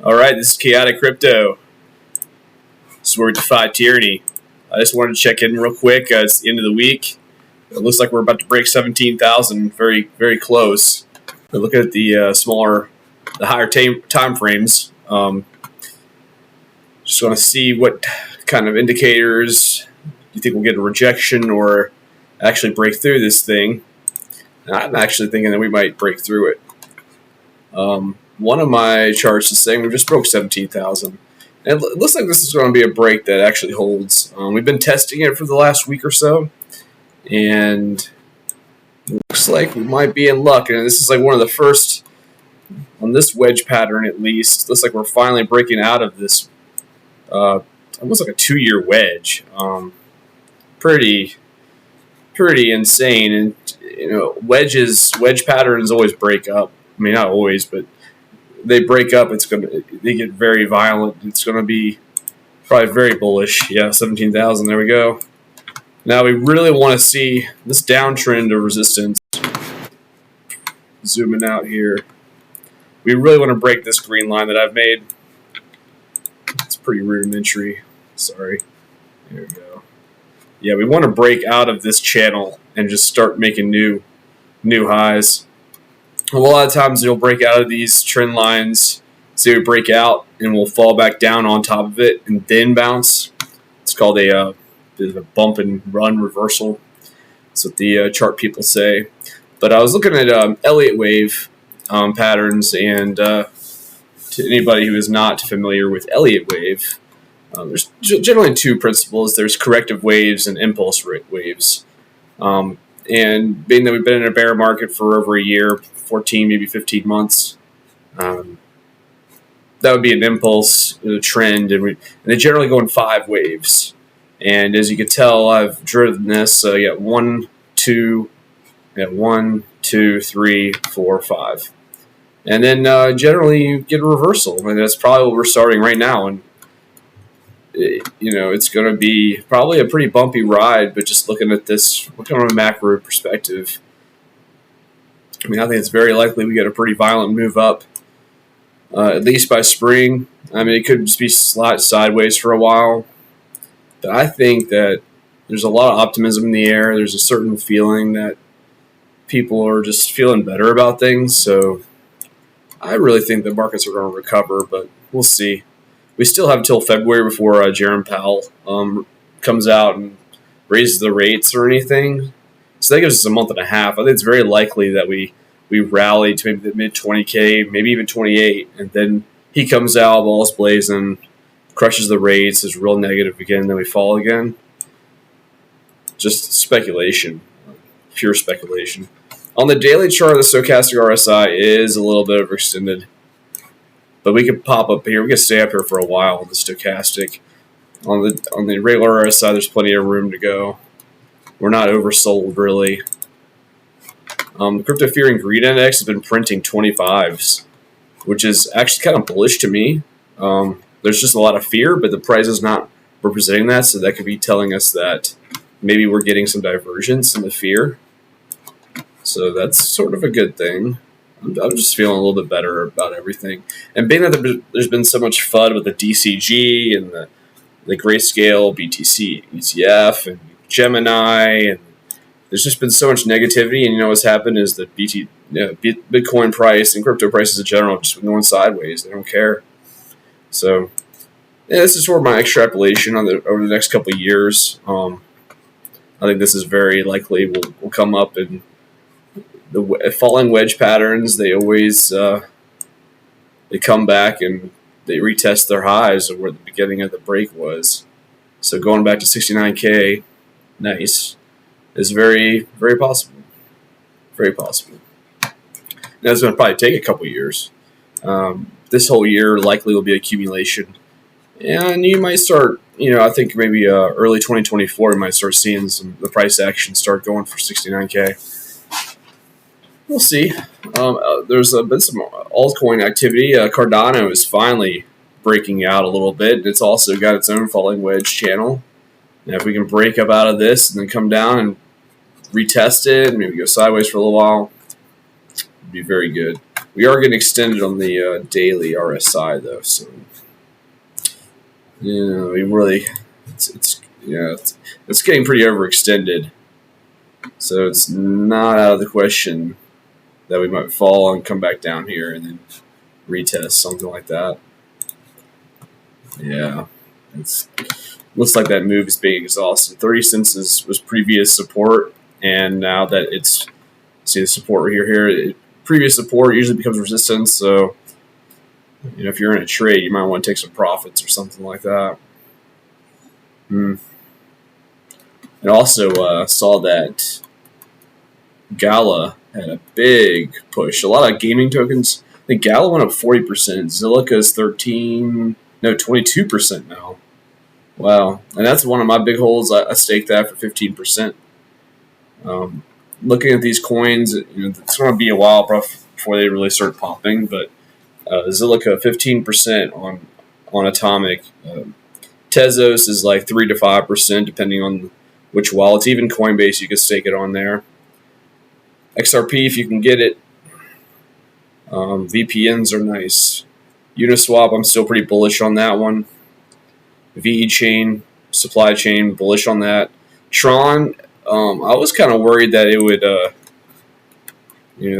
All right, this is Chaotic Crypto. This is where we defy tyranny. I just wanted to check in real quick. It's the end of the week. It looks like we're about to break 17,000. Very, very close. But look at the higher time frames. Just want to see what kind of indicators you think we'll get a rejection or actually break through this thing. And I'm actually thinking that we might break through it. One of my charts is saying we just broke 17,000. And it looks like this is going to be a break that actually holds. We've been testing it for the last week or so, and it looks like we might be in luck. And this is like one of the first, on this wedge pattern at least, looks like we're finally breaking out of this, almost like a 2-year wedge. Pretty insane. And wedge patterns always break up. I mean, not always, but they break up. They get very violent. It's gonna be probably very bullish. Yeah, 17,000. There we go. Now we really want to see this downtrend of resistance. Zooming out here, we really want to break this green line that I've made. It's pretty rudimentary. Sorry. There we go. Yeah, we want to break out of this channel and just start making new highs. A lot of times you'll break out of these trend lines, say we break out, and we'll fall back down on top of it and then bounce. It's called a bump and run reversal. That's what the chart people say. But I was looking at Elliott wave patterns, and to anybody who is not familiar with Elliott wave, there's generally two principles. There's corrective waves and impulse waves. And being that we've been in a bear market for over a year, 14, maybe 15 months, that would be an impulse, a trend, and they generally go in 5 waves. And as you can tell, I've driven this. You got 1, 2, 3, 4, 5, and then generally you get a reversal, and that's probably what we're starting right now. And it's going to be probably a pretty bumpy ride, but just looking at this, looking on a macro perspective, I mean, I think it's very likely we get a pretty violent move up, at least by spring. I mean, it could just be sideways for a while, but I think that there's a lot of optimism in the air. There's a certain feeling that people are just feeling better about things, so I really think the markets are going to recover, but we'll see. We still have until February before Jerome Powell comes out and raises the rates or anything. So that gives us a month and a half. I think it's very likely that we rally to maybe the mid 20K, maybe even 28, and then he comes out, balls blazing, crushes the rates, is real negative again, and then we fall again. Just speculation, pure speculation. On the daily chart, the stochastic RSI is a little bit overextended. But we could pop up here. We could stay up here for a while on the stochastic. On the regular RSI, there's plenty of room to go. We're not oversold, really. The Crypto Fear and Greed Index has been printing 25s, which is actually kind of bullish to me. There's just a lot of fear, but the price is not representing that, so that could be telling us that maybe we're getting some divergence in the fear. So that's sort of a good thing. I'm just feeling a little bit better about everything. And being that there's been so much FUD with the DCG and the Grayscale BTC ETF and Gemini, and there's just been so much negativity. And what's happened is that Bitcoin price and crypto prices in general have just been going sideways. They don't care. So this is sort of my extrapolation over the next couple of years. I think this is very likely will come up in the falling wedge patterns. They always they come back and they retest their highs of where the beginning of the break was. So going back to 69K, nice, is very, very possible. Very possible. Now it's going to probably take a couple years. This whole year likely will be accumulation, and you might start. I think maybe early 2024, you might start seeing the price action start going for 69K. We'll see. There's been some altcoin activity. Cardano is finally breaking out a little bit. It's also got its own falling wedge channel. And if we can break up out of this and then come down and retest it, maybe go sideways for a little while, it'd be very good. We are getting extended on the daily RSI though, so we really it's getting pretty overextended. So it's not out of the question that we might fall and come back down here and then retest something like that. Yeah, it looks like that move is being exhausted. 30 cents was previous support, and now that it's the support here, previous support usually becomes resistance. So if you're in a trade, you might want to take some profits or something like that. And also saw that Gala had a big push. A lot of gaming tokens. I think Gala went up 40%. Zilliqa's 22% now. Wow. And that's one of my big holds. I staked that for 15%. Looking at these coins, it's going to be a while before they really start popping, but Zilliqa 15% on Atomic. Tezos is like 3 to 5% depending on which wallets. Even Coinbase, you can stake it on there. XRP, if you can get it. VPNs are nice. Uniswap, I'm still pretty bullish on that one. VE Chain, supply chain, bullish on that. Tron, I was kind of worried that it would,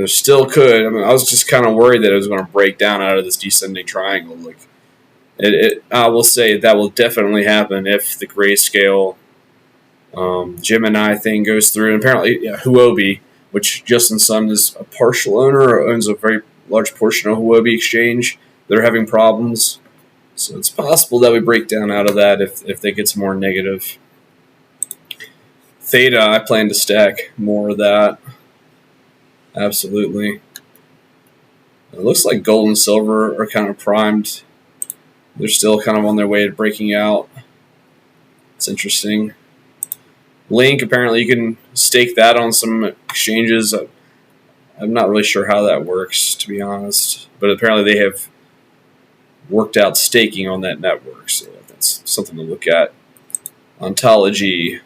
still could. I mean, I was just kind of worried that it was going to break down out of this descending triangle. Like, I will say that will definitely happen if the grayscale Gemini thing goes through. And apparently, Huobi, which Justin Sun is a partial owner or owns a very large portion of Huobi Exchange, they're having problems. So it's possible that we break down out of that if they get some more negative. Theta, I plan to stack more of that. Absolutely. It looks like gold and silver are kind of primed. They're still kind of on their way to breaking out. It's interesting. Link, apparently you can stake that on some exchanges. I'm not really sure how that works, to be honest. But apparently they have worked out staking on that network. So that's something to look at. Ontology.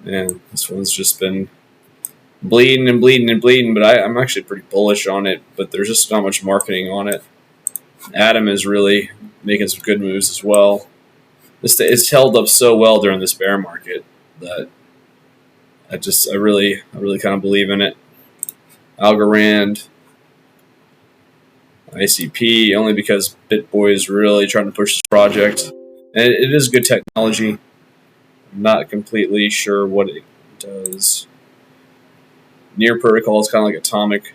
And this one's just been bleeding and bleeding and bleeding, but I'm actually pretty bullish on it, but there's just not much marketing on it. Atom is really making some good moves as well. It's held up so well during this bear market that I really kind of believe in it. Algorand, ICP, only because BitBoy is really trying to push this project. And it is good technology. I'm not completely sure what it does. Near Protocol is kind of like Atomic.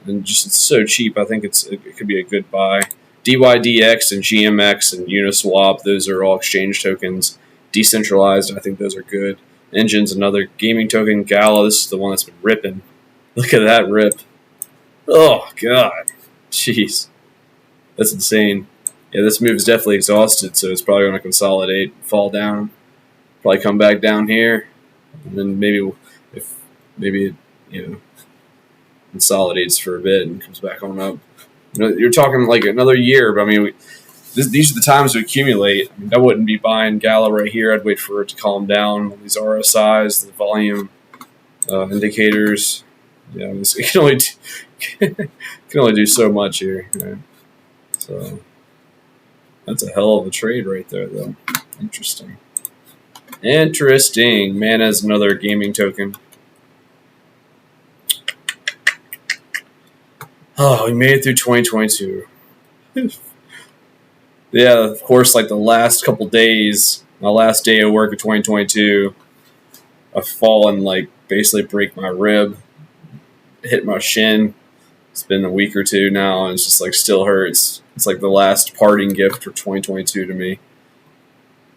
And just it's so cheap, I think it could be a good buy. DYDX and GMX and Uniswap, those are all exchange tokens. Decentralized, I think those are good. Engine's another gaming token. Gala, this is the one that's been ripping. Look at that rip. Oh, God. Jeez. That's insane. Yeah, this move is definitely exhausted, so it's probably going to consolidate, fall down, probably come back down here, and then maybe it consolidates for a bit and comes back on up. You're talking like another year, but I mean, these are the times to accumulate. I mean, I wouldn't be buying Gala right here. I'd wait for it to calm down. These RSIs, the volume indicators. Yeah, it can only do so much here. So that's a hell of a trade right there, though. Interesting. Mana is another gaming token. Oh, we made it through 2022. Yeah, of course, like the last couple days, my last day of work of 2022, I've fallen, like, basically break my rib, hit my shin. It's been a week or two now, and it's just, like, still hurts. It's like the last parting gift for 2022 to me.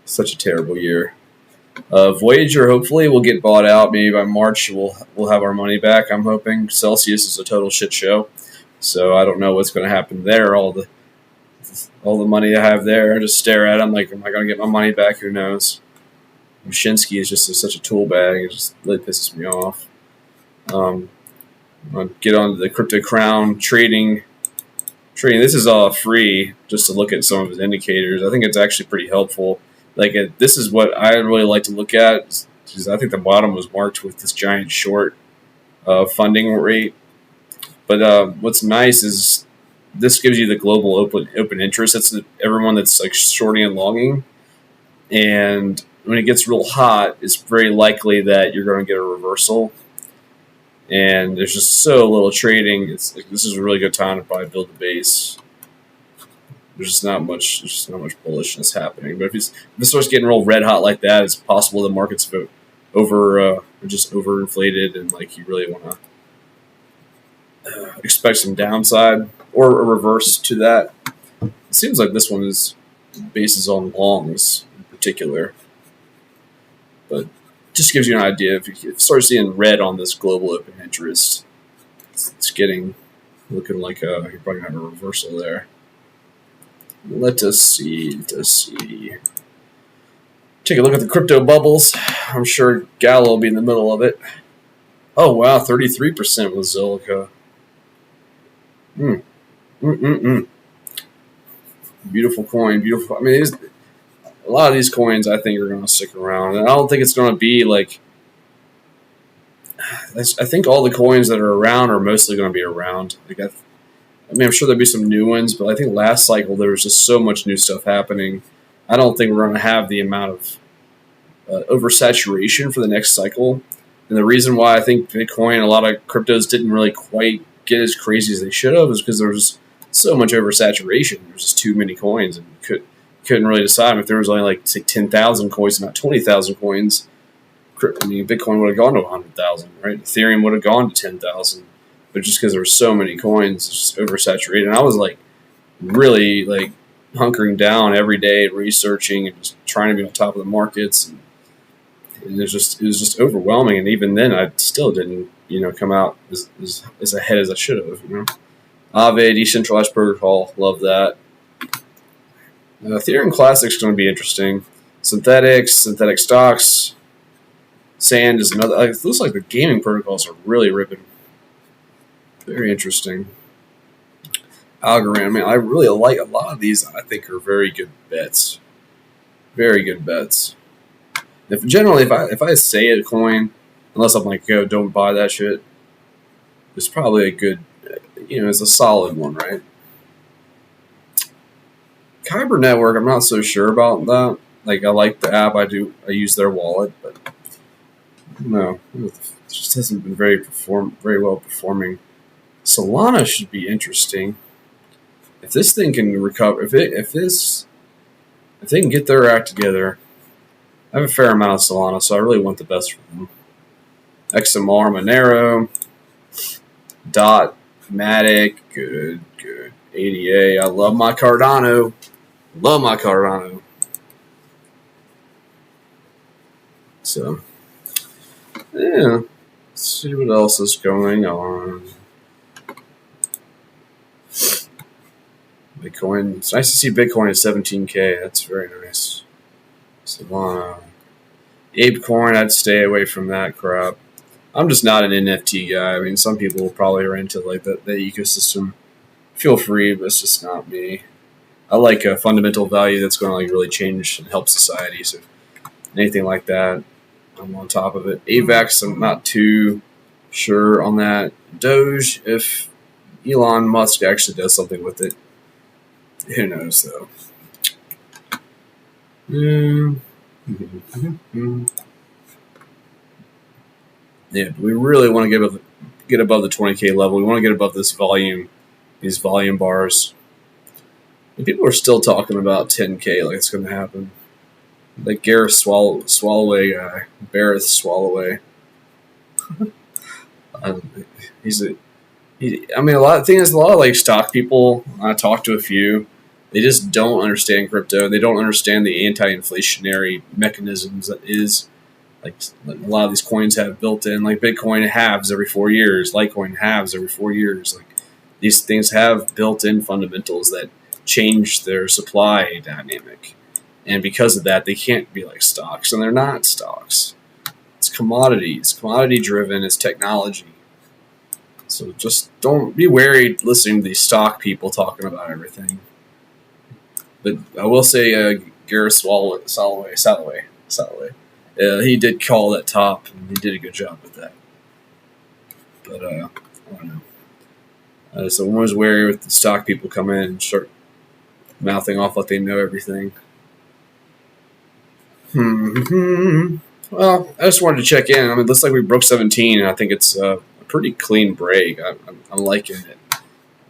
Such a terrible year. Voyager, hopefully, will get bought out. Maybe by March, we'll have our money back, I'm hoping. Celsius is a total shit show. So I don't know what's going to happen there. All the money I have there, I just stare at it. I'm like, am I going to get my money back? Who knows? Shinsky is just such a tool bag. It just really pisses me off. I'll get on to the Crypto Crown trading. This is all free just to look at some of his indicators. I think it's actually pretty helpful. Like this is what I really like to look at. Because I think the bottom was marked with this giant short funding rate. But what's nice is this gives you the global open interest. That's everyone that's like shorting and longing. And when it gets real hot, it's very likely that you're going to get a reversal. And there's just so little trading. This is a really good time to probably build the base. There's just not much bullishness happening. But if it starts getting real red hot like that, it's possible the market's just overinflated, and like you really want to expect some downside or a reverse to that. It seems like this one is bases on longs in particular, but just gives you an idea. If you start seeing red on this global open interest, it's looking like you're probably going to have a reversal there. Let us see. Take a look at the crypto bubbles. I'm sure Gallo will be in the middle of it. Oh wow, 33% with Zilliqa. Beautiful coin, beautiful. I mean, a lot of these coins I think are going to stick around, and I don't think it's going to be like. I think all the coins that are around are mostly going to be around. Like I mean, I'm sure there'll be some new ones, but I think last cycle there was just so much new stuff happening. I don't think we're going to have the amount of oversaturation for the next cycle. And the reason why I think Bitcoin, a lot of cryptos didn't really quite get as crazy as they should have is because there was so much oversaturation. There was just too many coins, and couldn't really decide if there was only like say 10,000 coins and not 20,000 coins. I mean, Bitcoin would have gone to 100,000, right? Ethereum would have gone to 10,000. But just because there were so many coins, it's just oversaturated. And I was like really like hunkering down every day, researching and just trying to be on top of the markets. And it was just overwhelming. And even then, I still didn't come out as ahead as I should have. Aave, decentralized protocol, love that. Ethereum Classic is going to be interesting. Synthetic stocks, Sand is another. It looks like the gaming protocols are really ripping. Very interesting. Algorand. I mean, I really like a lot of these. I think are very good bets. Very good bets. If I say a coin, unless I'm like, yo, don't buy that shit, it's probably a good, it's a solid one, right? Kyber Network, I'm not so sure about that. Like, I like the app. I use their wallet, but no, it just hasn't been very well performing. Solana should be interesting. If this thing can recover, if they can get their act together, I have a fair amount of Solana, so I really want the best for them. XMR, Monero, Dot, Matic, good. ADA, I love my Cardano. So, yeah, let's see what else is going on. Bitcoin. It's nice to see Bitcoin at 17K. That's very nice. Solana. Apecoin, I'd stay away from that crap. I'm just not an NFT guy. I mean, some people probably are into like the ecosystem. Feel free, but it's just not me. I like a fundamental value that's going to like really change and help society. So anything like that, I'm on top of it. AVAX, I'm not too sure on that. Doge, if Elon Musk actually does something with it, who knows though. Yeah, we really want to get above the 20K level. We want to get above this volume, these volume bars. And people are still talking about 10K like it's going to happen. Like Gareth Swalloway guy, Bareth Swalloway. A lot of like stock people. I talked to a few. They just don't understand crypto. They don't understand the anti-inflationary mechanisms that is. Like a lot of these coins have built in, like Bitcoin halves every 4 years, Litecoin halves every 4 years. Like these things have built-in fundamentals that change their supply dynamic, and because of that, they can't be like stocks, and they're not stocks. It's commodities, commodity-driven. It's technology. So just don't be wary listening to these stock people talking about everything. But I will say, Gareth Swalloway. He did call that top, and he did a good job with that. But I don't know. So I'm always wary with the stock people come in and start mouthing off like they know everything. Well, I just wanted to check in. I mean, it looks like we broke 17, and I think it's a pretty clean break. I'm liking it.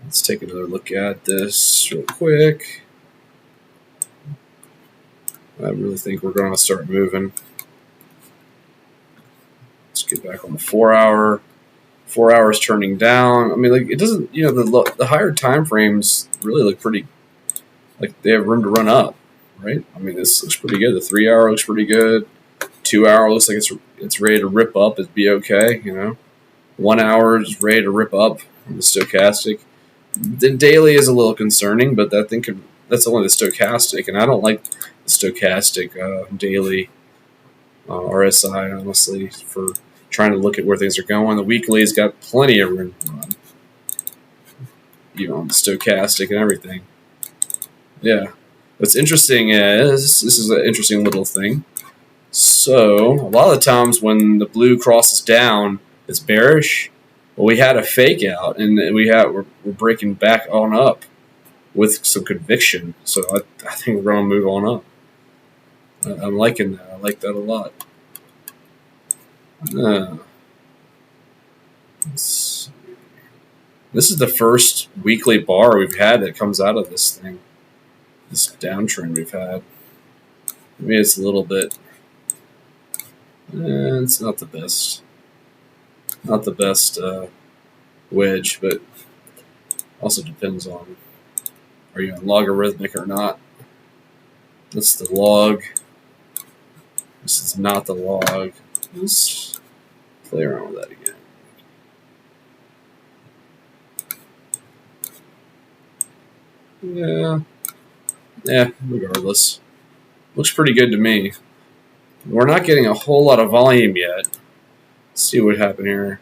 Let's take another look at this real quick. I really think we're going to start moving. Let's get back on the 4 hour. 4 hours turning down. I mean, like, it doesn't, the higher time frames really look pretty, like they have room to run up, right? I mean, this looks pretty good. The 3 hour looks pretty good. 2 hour looks like it's ready to rip up. It'd be okay, 1 hour is ready to rip up on the stochastic. The daily is a little concerning, but I think that's only the stochastic, and I don't like the stochastic daily RSI, honestly, for trying to look at where things are going. The weekly's got plenty of room to run, on the stochastic and everything. Yeah. What's interesting is, this is an interesting little thing. So, a lot of the times when the blue crosses down, it's bearish. Well, we had a fake out, and we're breaking back on up with some conviction. So I think we're going to move on up. I'm liking that. I like that a lot. This is the first weekly bar we've had that comes out of this thing. This downtrend we've had. Maybe it's a little bit. It's not the best. Not the best wedge, but also depends on, are you on logarithmic or not. That's the log. This is not the log. Let's play around with that again. Yeah, regardless. Looks pretty good to me. We're not getting a whole lot of volume yet. Let's see what happened here.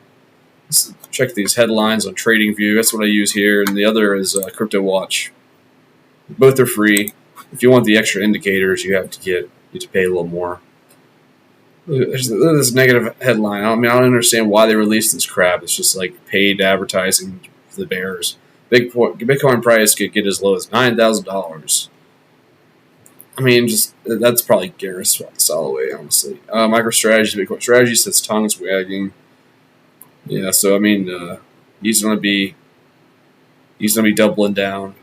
Let's check these headlines on TradingView. That's what I use here, and the other is Crypto Watch. Both are free. If you want the extra indicators, you have to pay a little more. There's this negative headline. I don't understand why they released this crap. It's just like paid advertising for the bears. Bitcoin price could get as low as $9,000. I mean, that's probably Garris Soloway, honestly. MicroStrategy, Bitcoin Strategy says tongues wagging. Yeah, so I mean, he's gonna be doubling down.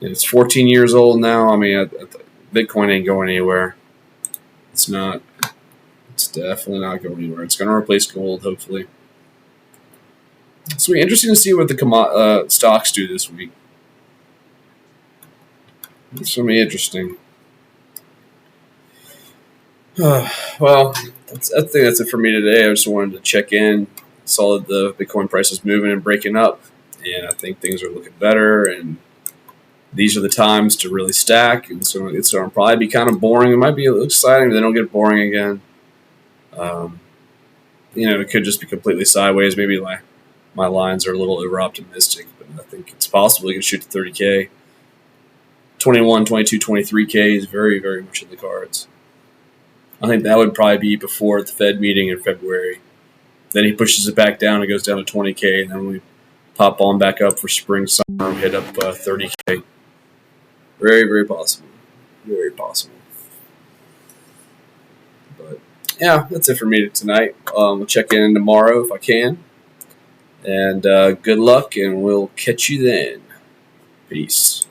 And it's 14 years old now. I mean, Bitcoin ain't going anywhere. It's not. It's definitely not going anywhere. It's gonna replace gold, hopefully. So, interesting to see what the stocks do this week. It's going to be interesting. Well, I think that's it for me today. I just wanted to check in. Saw that the Bitcoin price is moving and breaking up, and I think things are looking better. And these are the times to really stack. And so it's going to probably be kind of boring. It might be a little exciting, but then it'll get boring again. It could just be completely sideways. Maybe my lines are a little over-optimistic, but I think it's possible you can shoot to 30K. 21, 22, 23K is very, very much in the cards. I think that would probably be before the Fed meeting in February. Then he pushes it back down. It goes down to 20K, and then we pop on back up for spring, summer, hit up 30K. Very, very possible. Very possible. But, yeah, that's it for me tonight. We'll check in tomorrow if I can. And good luck, and we'll catch you then. Peace.